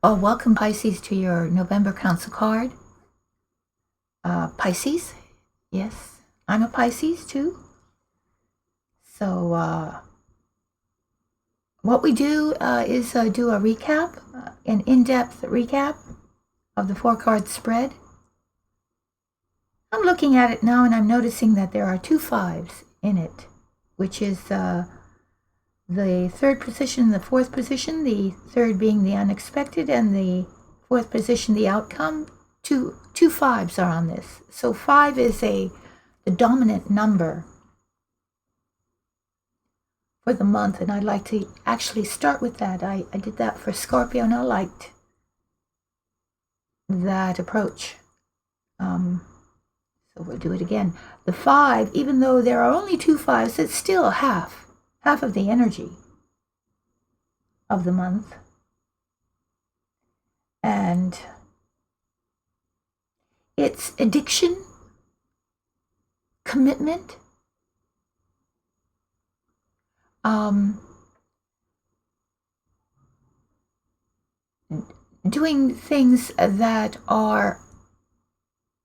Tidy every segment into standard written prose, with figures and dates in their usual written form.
Welcome, Pisces, to your November Counsel card. Pisces, yes, I'm a Pisces too. So what we do is do a recap, an in-depth recap of the 4-card spread. I'm looking at it now and I'm noticing that there are 2 5s in it, which is the 3rd position, the 4th position, the 3rd being the unexpected, and the 4th position, the outcome. Two 5s are on this. So 5 is the dominant number for the month, and I'd like to actually start with that. I did that for Scorpio, and I liked that approach. So we'll do it again. The 5, even though there are only 2 5s, it's still half of the energy of the month. And it's addiction, commitment, doing things that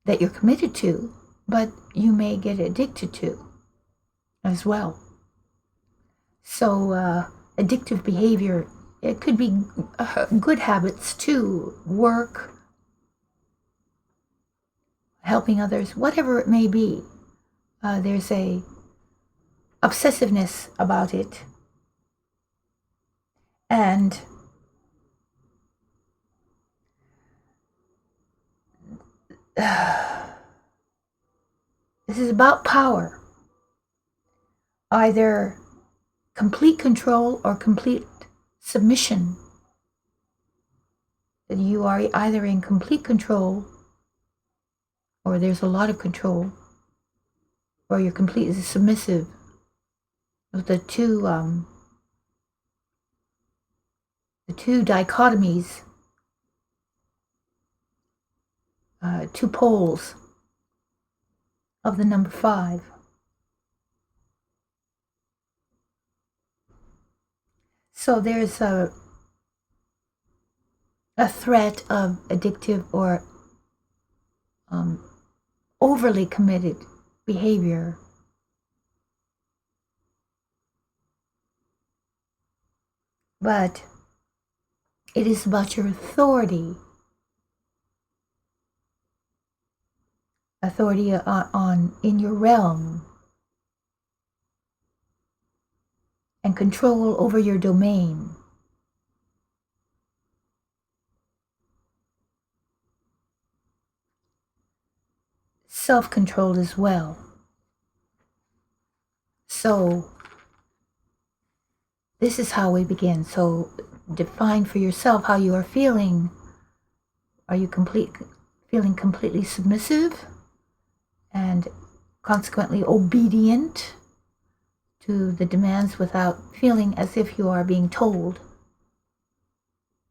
you're committed to, but you may get addicted to as well. So addictive behavior, it could be good habits too, work, helping others, whatever it may be. There's a obsessiveness about it. And this is about power. Either complete control or complete submission. That you are either in complete control, or there's a lot of control, or you're completely submissive. The two dichotomies, 2 poles of the number 5. So there's a threat of addictive or overly committed behavior. But it is about your authority in your realm, and control over your domain. Self-control as well. So this is how we begin. So define for yourself how you are feeling. Are you feeling completely submissive and consequently obedient to the demands without feeling as if you are being told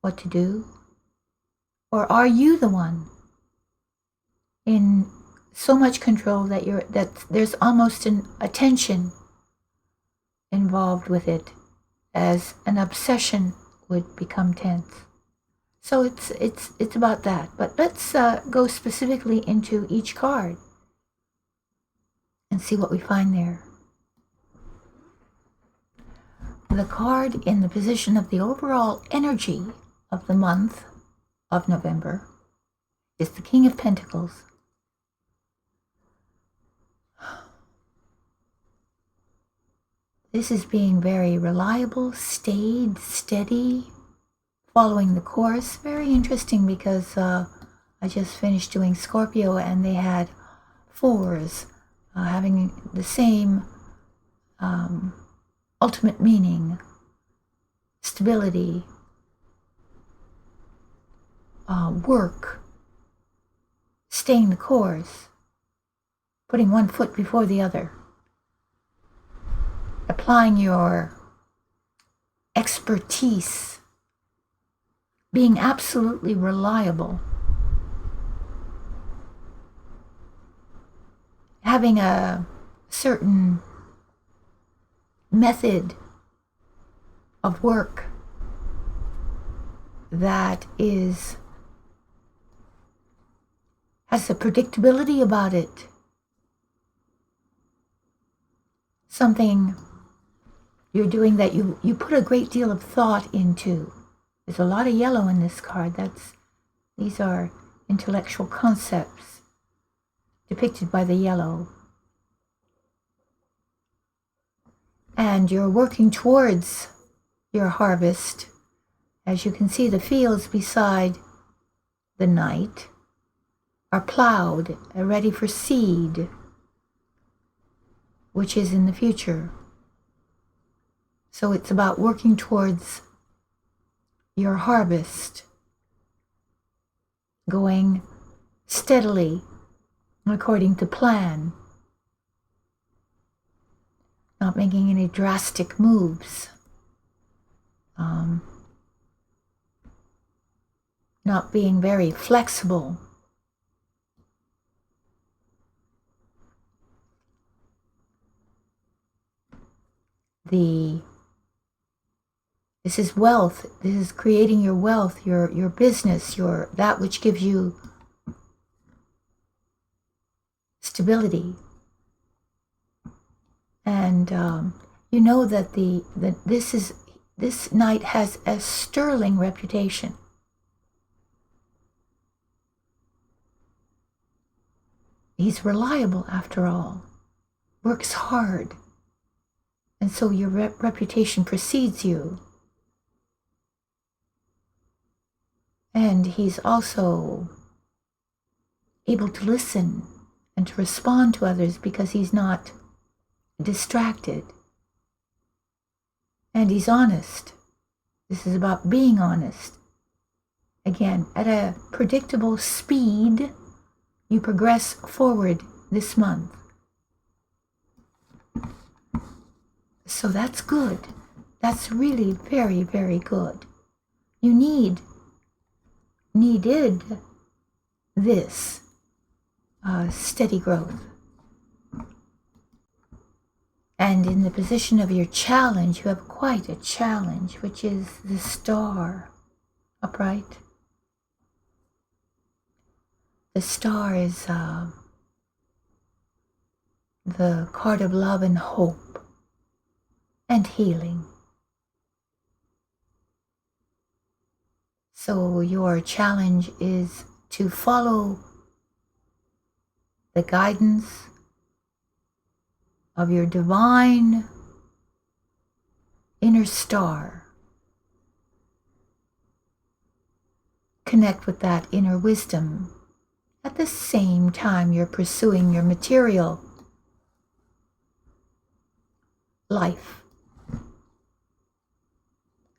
what to do? Or are you the one in so much control that there's almost a tension involved with it, as an obsession would become tense? So it's about that. But let's go specifically into each card and see what we find there. The card in the position of the overall energy of the month of November is the King of Pentacles. This is being very reliable, staid, steady, following the course. Very interesting, because I just finished doing Scorpio and they had 4s having the same ultimate meaning: stability, work, staying the course, putting one foot before the other, applying your expertise, being absolutely reliable, having a certain method of work that has a predictability about it. Something you're doing that you put a great deal of thought into. There's a lot of yellow in this card. These are intellectual concepts depicted by the yellow. And you're working towards your harvest. As you can see, the fields beside the night are plowed, ready for seed, which is in the future. So it's about working towards your harvest, going steadily according to plan, not making any drastic moves, not being very flexible. This is wealth. This is creating your wealth, your business, that which gives you stability. And you know that this knight has a sterling reputation. He's reliable after all, works hard, and so your reputation precedes you. And he's also able to listen and to respond to others because he's not distracted. And he's honest. This is about being honest. Again, at a predictable speed, you progress forward this month. So that's good. That's really very, very good. You needed this steady growth. And in the position of your challenge, you have quite a challenge, which is the star upright. The star is the card of love and hope and healing. So your challenge is to follow the guidance of your divine inner star. Connect with that inner wisdom. At the same time, you're pursuing your material life.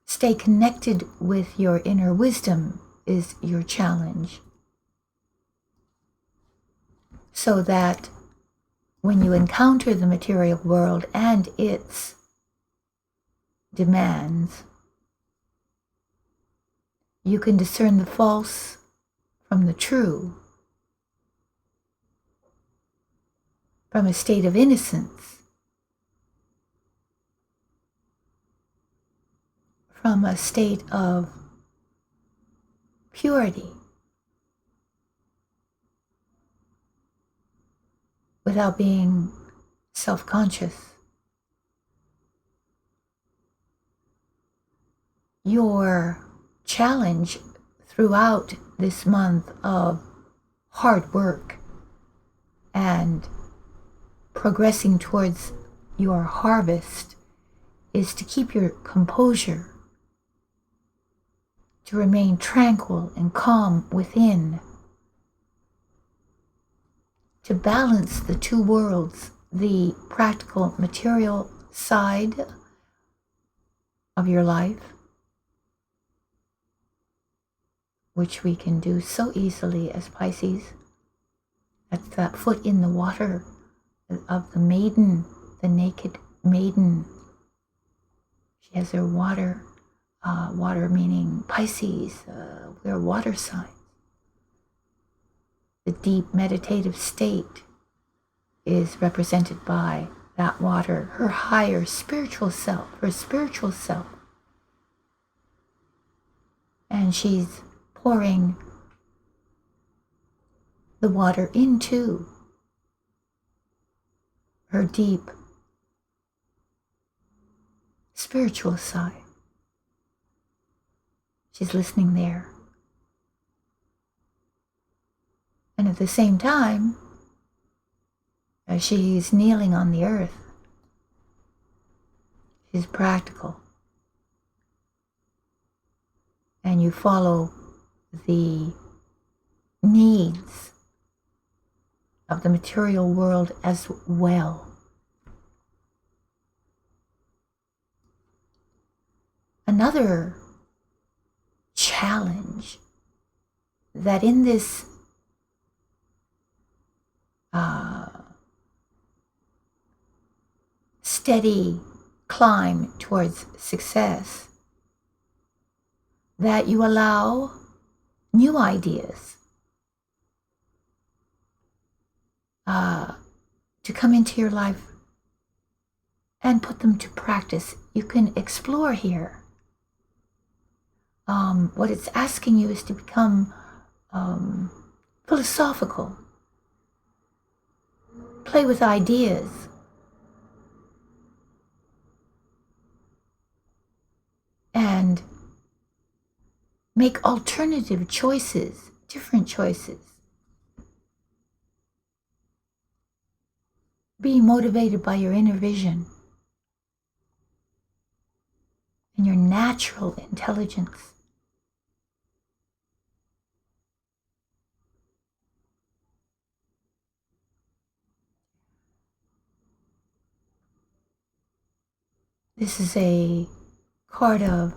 Stay connected with your inner wisdom is your challenge. So that when you encounter the material world and its demands, you can discern the false from the true, from a state of innocence, from a state of purity, without being self-conscious. Your challenge throughout this month of hard work and progressing towards your harvest is to keep your composure, to remain tranquil and calm within, to balance the two worlds, the practical material side of your life, which we can do so easily as Pisces. That's that foot in the water of the maiden, the naked maiden. She has her water meaning Pisces, we're water signs. The deep meditative state is represented by that water, her higher spiritual self, her spiritual self. and she's pouring the water into her deep spiritual side. She's listening there. And at the same time, as she's kneeling on the earth, she's practical. And you follow the needs of the material world as well. Another challenge that in this steady climb towards success, that you allow new ideas to come into your life and put them to practice. You can explore here. What it's asking you is to become philosophical, play with ideas, and make alternative choices, different choices. Be motivated by your inner vision and your natural intelligence. This is a card of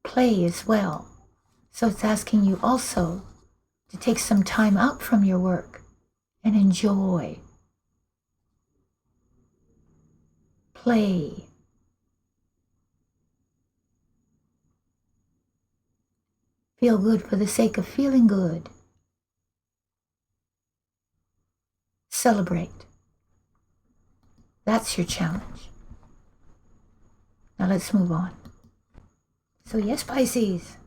play as well. So it's asking you also to take some time out from your work and enjoy. Play. Feel good for the sake of feeling good. Celebrate. That's your challenge. Now let's move on. So yes, Pisces,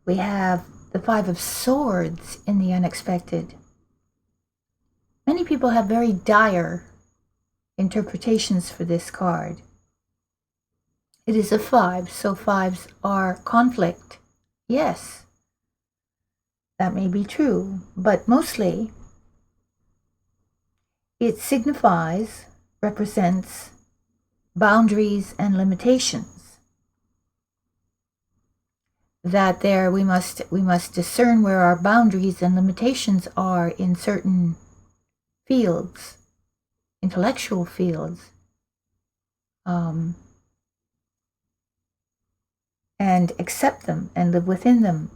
we have the Five of Swords in the unexpected. Many people have very dire interpretations for this card. It is a 5, so 5s are conflict. Yes, that may be true, but mostly it signifies, represents boundaries and limitations. That there we must discern where our boundaries and limitations are in certain fields, intellectual fields, and accept them and live within them.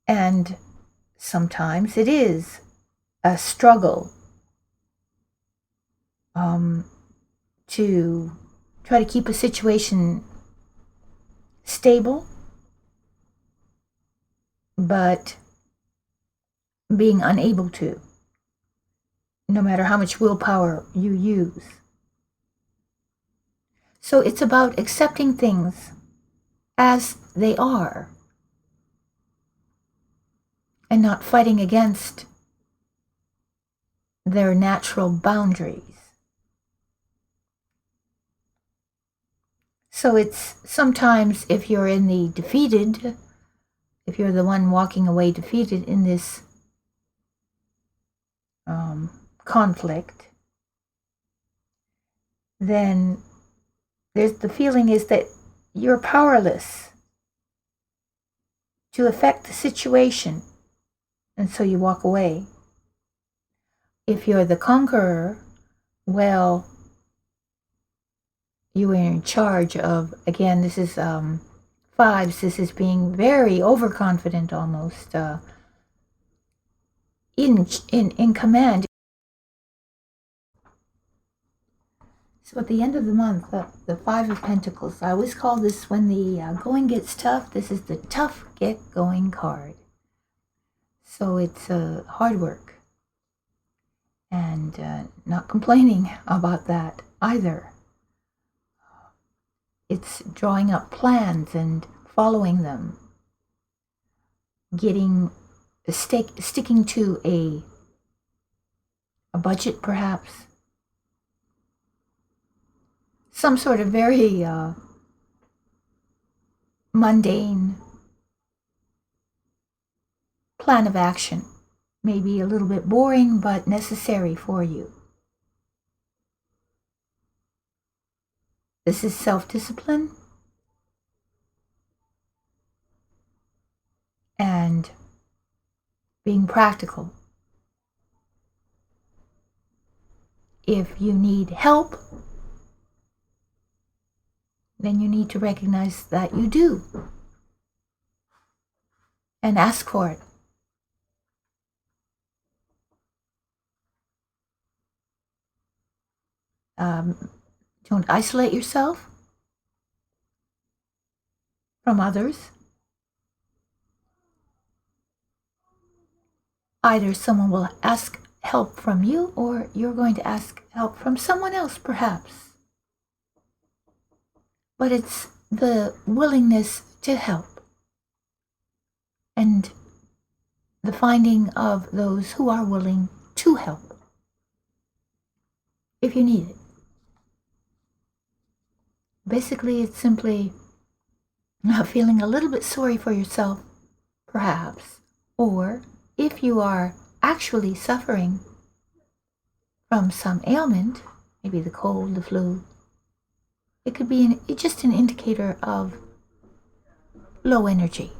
And sometimes it is a struggle to try to keep a situation stable, but being unable to, no matter how much willpower you use. So it's about accepting things as they are and not fighting against their natural boundaries. So it's sometimes if you're in the defeated, if you're the one walking away defeated in this conflict, then the feeling is that you're powerless to affect the situation, and so you walk away. If you're the conqueror, well, you are in charge of, again, this is 5s, this is being very overconfident almost, in command. So at the end of the month, the 5 of Pentacles, I always call this when the going gets tough, this is the tough get going card. So it's hard work. And not complaining about that either. It's drawing up plans and following them, sticking to a budget perhaps, some sort of very mundane plan of action, maybe a little bit boring but necessary for you. This is self-discipline and being practical. If you need help, then you need to recognize that you do and ask for it. Don't isolate yourself from others. Either someone will ask help from you, or you're going to ask help from someone else, perhaps. But it's the willingness to help and the finding of those who are willing to help if you need it. Basically, it's simply feeling a little bit sorry for yourself, perhaps, or if you are actually suffering from some ailment, maybe the cold, the flu, it could be just an indicator of low energy.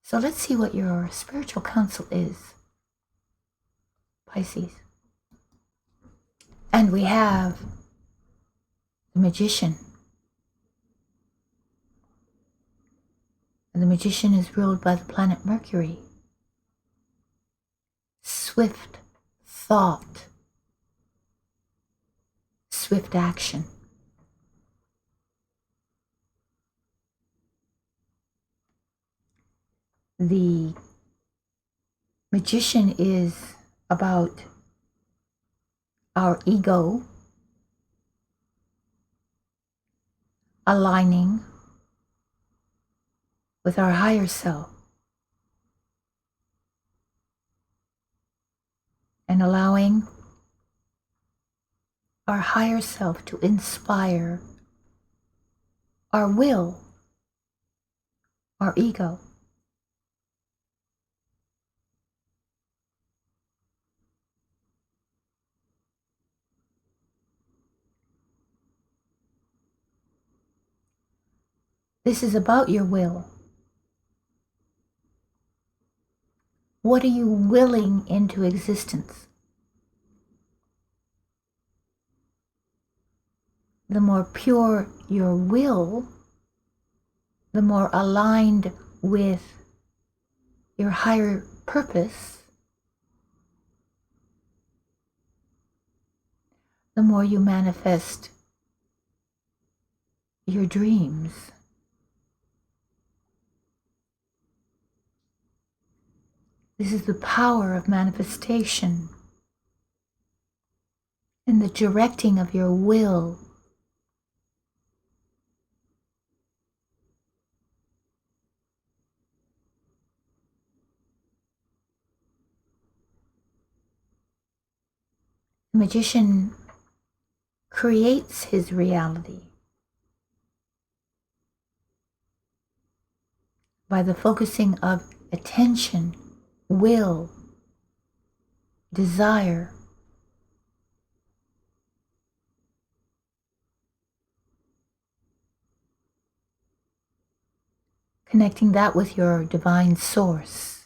So let's see what your spiritual counsel is, Pisces. And we have the Magician. And the Magician is ruled by the planet Mercury. Swift thought, swift action. The Magician is about our ego aligning with our higher self and allowing our higher self to inspire our will, our ego. This is about your will. What are you willing into existence? The more pure your will, the more aligned with your higher purpose, the more you manifest your dreams. This is the power of manifestation and the directing of your will. The Magician creates his reality by the focusing of attention, will, desire. Connecting that with your divine source.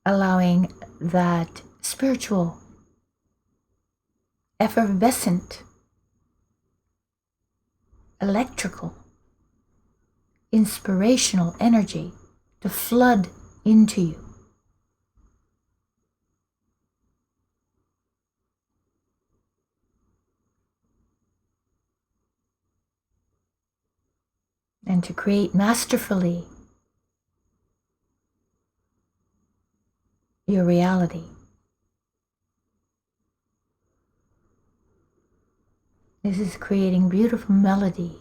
Allowing that spiritual, effervescent, electrical, inspirational energy to flood into you. And to create masterfully your reality. This is creating beautiful melody,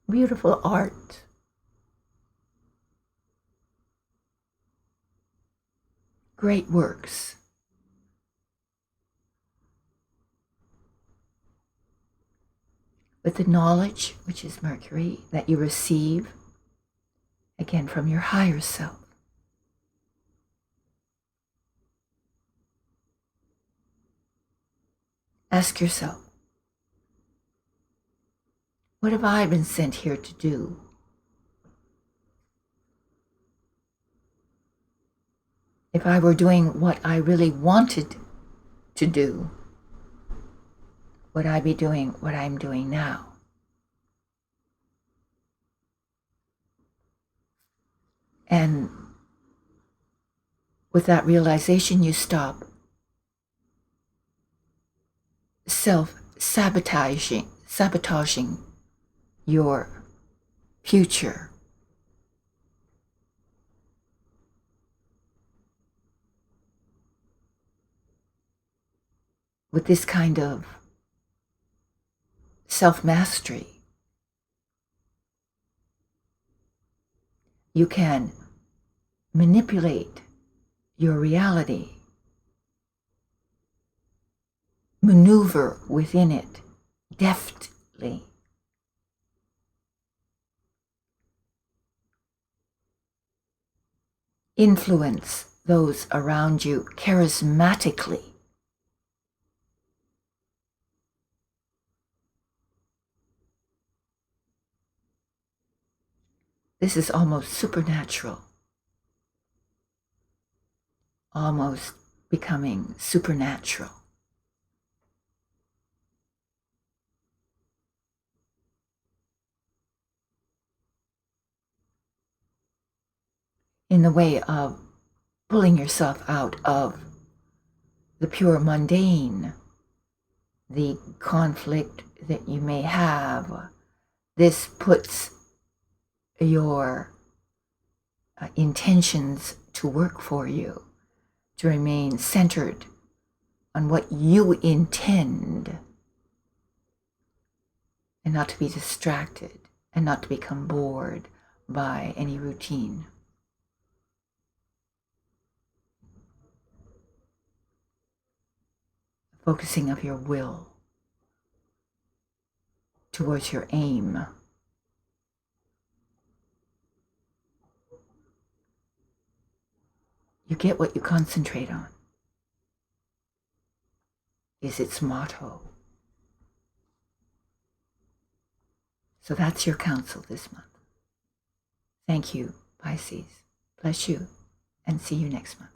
beautiful art, great works. With the knowledge, which is Mercury, that you receive, again, from your higher self. Ask yourself, what have I been sent here to do? If I were doing what I really wanted to do, would I be doing what I'm doing now? And with that realization, you stop sabotaging your future. With this kind of self-mastery, you can manipulate your reality, maneuver within it deftly. Influence those around you charismatically. This is almost supernatural, almost becoming supernatural. In the way of pulling yourself out of the pure mundane, the conflict that you may have. This puts your intentions to work for you, to remain centered on what you intend, and not to be distracted, and not to become bored by any routine. Focusing of your will towards your aim. You get what you concentrate on, is its motto. So that's your counsel this month. Thank you, Pisces. Bless you, and see you next month.